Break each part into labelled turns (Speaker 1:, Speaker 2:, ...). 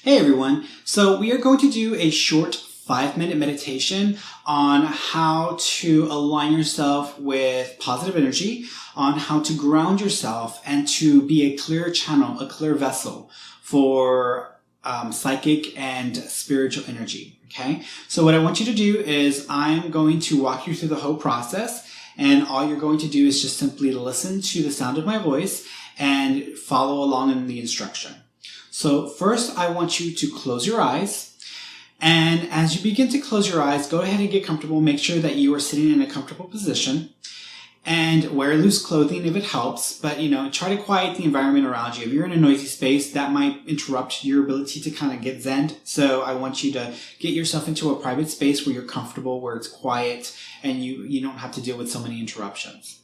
Speaker 1: Hey everyone, so we are going to do a short 5-minute meditation on how to align yourself with positive energy, on how to ground yourself and to be a clear channel, a clear vessel for psychic and spiritual energy. Okay, so what I want you to do is I'm going to walk you through the whole process, and all you're going to do is just simply listen to the sound of my voice and follow along in the instruction. So first, I want you to close your eyes. And as you begin to close your eyes, go ahead and get comfortable. Make sure that you are sitting in a comfortable position. And wear loose clothing if it helps. But, try to quiet the environment around you. If you're in a noisy space, that might interrupt your ability to kind of get zen. So I want you to get yourself into a private space where you're comfortable, where it's quiet, and you don't have to deal with so many interruptions.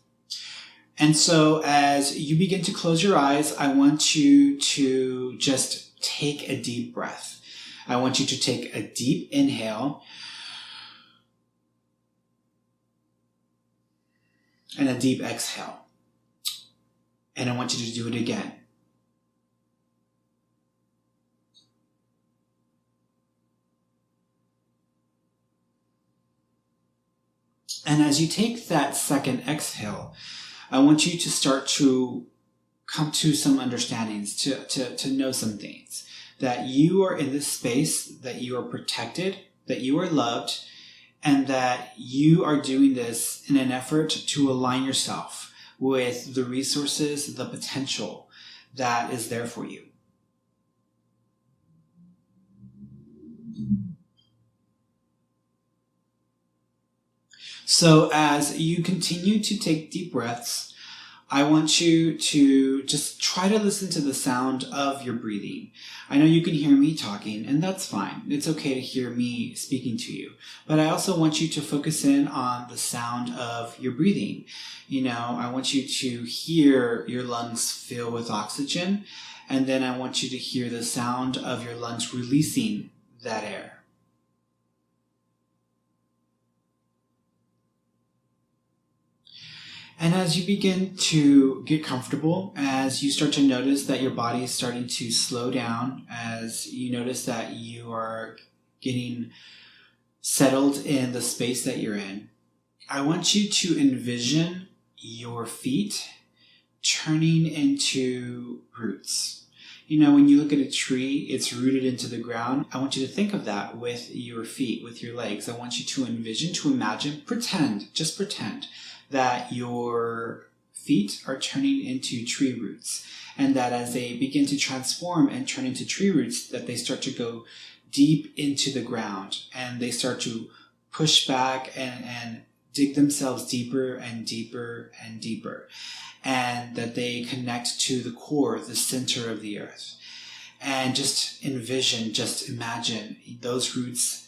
Speaker 1: And so as you begin to close your eyes, I want you to just take a deep breath. I want you to take a deep inhale and a deep exhale. And I want you to do it again. And as you take that second exhale, I want you to start to come to some understandings, to know some things. That you are in this space, that you are protected, that you are loved, and that you are doing this in an effort to align yourself with the resources, the potential that is there for you. So as you continue to take deep breaths, I want you to just try to listen to the sound of your breathing. I know you can hear me talking, and that's fine. It's okay to hear me speaking to you. But I also want you to focus in on the sound of your breathing. I want you to hear your lungs fill with oxygen, and then I want you to hear the sound of your lungs releasing that air. And as you begin to get comfortable, as you start to notice that your body is starting to slow down, as you notice that you are getting settled in the space that you're in, I want you to envision your feet turning into roots. When you look at a tree, it's rooted into the ground. I want you to think of that with your feet, with your legs. I want you to envision, to imagine, just pretend that your feet are turning into tree roots, and that as they begin to transform and turn into tree roots, that they start to go deep into the ground, and they start to push back and dig themselves deeper and deeper and deeper, and that they connect to the core, the center of the earth. And just imagine those roots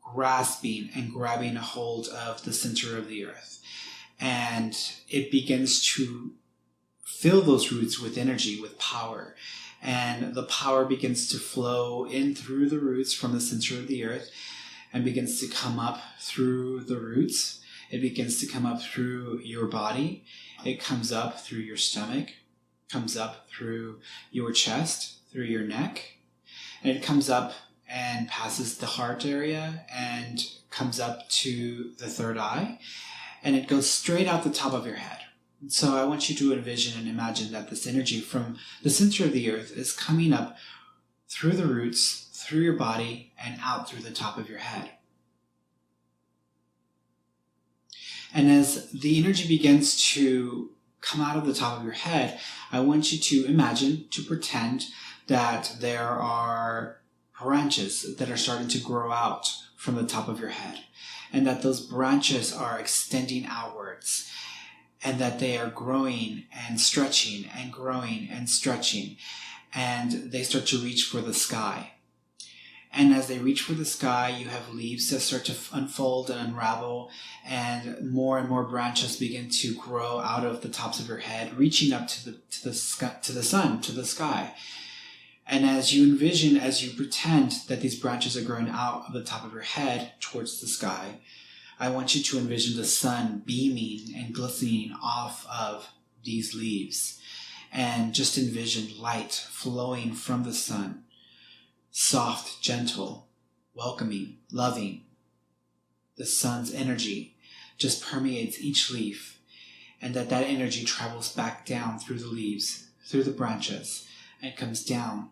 Speaker 1: grasping and grabbing a hold of the center of the earth. And it begins to fill those roots with energy, with power. And the power begins to flow in through the roots from the center of the earth and begins to come up through the roots. It begins to come up through your body. It comes up through your stomach, comes up through your chest, through your neck. And it comes up and passes the heart area and comes up to the third eye. And it goes straight out the top of your head. So I want you to envision and imagine that this energy from the center of the earth is coming up through the roots, through your body, and out through the top of your head. And as the energy begins to come out of the top of your head, I want you to imagine, to pretend that there are branches that are starting to grow out from the top of your head. And that those branches are extending outwards, and that they are growing and stretching and growing and stretching, and they start to reach for the sky. And as they reach for the sky, you have leaves that start to unfold and unravel, and more branches begin to grow out of the tops of your head, reaching up to the sun, to the sky. And as you envision, as you pretend that these branches are growing out of the top of your head towards the sky, I want you to envision the sun beaming and glistening off of these leaves. And just envision light flowing from the sun, soft, gentle, welcoming, loving. The sun's energy just permeates each leaf, and that energy travels back down through the leaves, through the branches, and comes down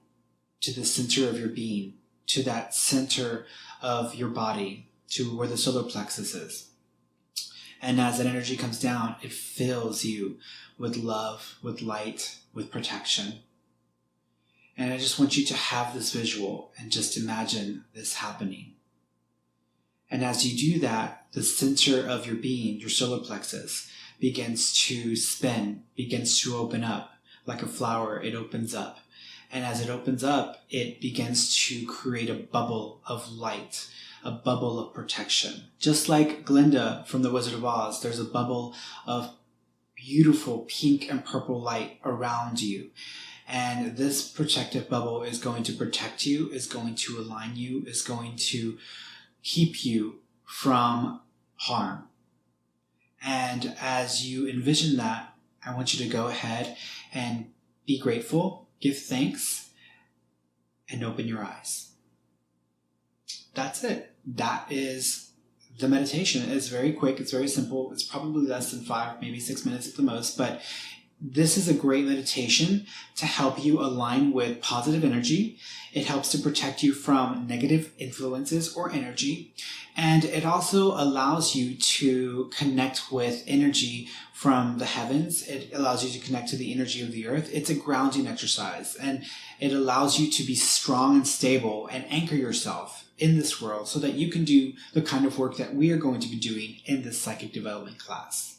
Speaker 1: to the center of your being, to that center of your body, to where the solar plexus is. And as that energy comes down, it fills you with love, with light, with protection. And I just want you to have this visual and just imagine this happening. And as you do that, the center of your being, your solar plexus, begins to spin, begins to open up. Like a flower, it opens up. And as it opens up, it begins to create a bubble of light, a bubble of protection. Just like Glinda from The Wizard of Oz, there's a bubble of beautiful pink and purple light around you. And this protective bubble is going to protect you, is going to align you, is going to keep you from harm. And as you envision that, I want you to go ahead and be grateful, give thanks, and open your eyes. That's it. That is the meditation. It's very quick. It's very simple. It's probably less than 5, maybe 6 minutes at the most, but this is a great meditation to help you align with positive energy. It helps to protect you from negative influences or energy. And it also allows you to connect with energy from the heavens. It allows you to connect to the energy of the earth. It's a grounding exercise, and it allows you to be strong and stable and anchor yourself in this world so that you can do the kind of work that we are going to be doing in this psychic development class.